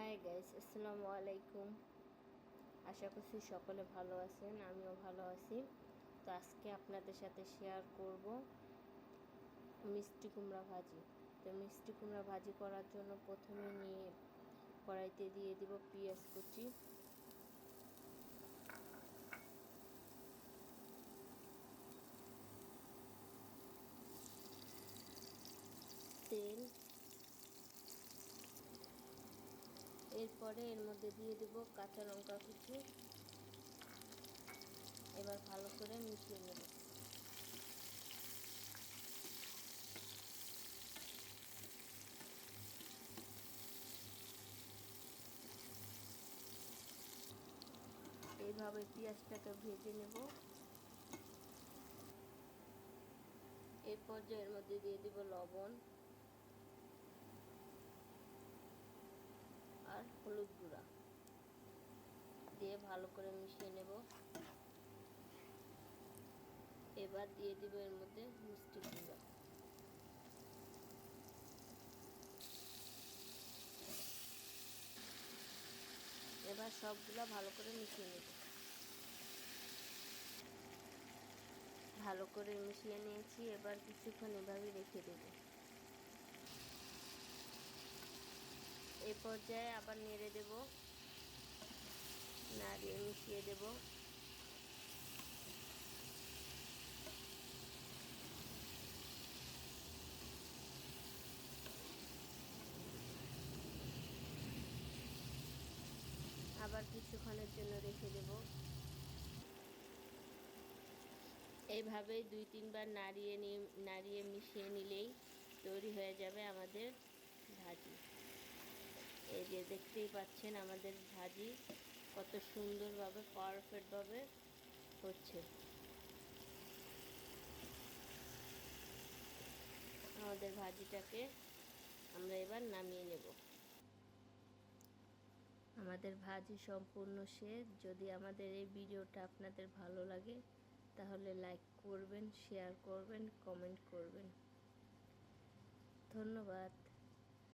Hi guys, আসসালামু আলাইকুম। আশা করছি সকলে ভালো আছেন, আমিও ভালো আছি। তো আজকে আপনাদের সাথে শেয়ার করব মিষ্টি কুমড়া ভাজি। তো মিষ্টি কুমড়া ভাজি করার জন্য প্রথমে নিয়ে কড়াইতে দিয়ে দিব পেঁয়াজ কুচি, তেল, এরপরে এর মধ্যে দিয়ে দেব কাঁচা লঙ্কা কুচি। এবার ভালো করে মিশিয়ে নেব। এইভাবে পেঁয়াজটাকে ভেজে নেব। এই পর্যায়ের মধ্যে দিয়ে দিব লবণ আর হলুদ গুঁড়া দিয়ে ভালো করে মিশিয়ে নেব। এবার দিয়ে দিব এর মধ্যে মিষ্টি কুমড়া। এবার সবগুলো ভালো করে মিশিয়ে নেব। ভালো করে মিশিয়ে নিয়েছি, এবার কিছুক্ষণ এভাবে রেখে দেব। এ পর্যায়ে আবার নেড়ে দেব, নাড়িয়ে মিশিয়ে দেব। আবার কিছুক্ষণের জন্য রেখে দেব। এইভাবেই 2-3 বার নাড়িয়ে মিশিয়ে নিলেই তৈরি হয়ে যাবে আমাদের ভাজি। এই যে দেখতেই পাচ্ছেন আমাদের ভাজি কত সুন্দরভাবে পারফেক্টভাবে হচ্ছে। আমাদের ভাজিটাকে আমরা এবার নামিয়ে নেব। আমাদের ভাজি সম্পূর্ণ শেষ। যদি আমাদের এই ভিডিওটা আপনাদের ভালো লাগে তাহলে লাইক করবেন, শেয়ার করবেন, কমেন্ট করবেন। ধন্যবাদ।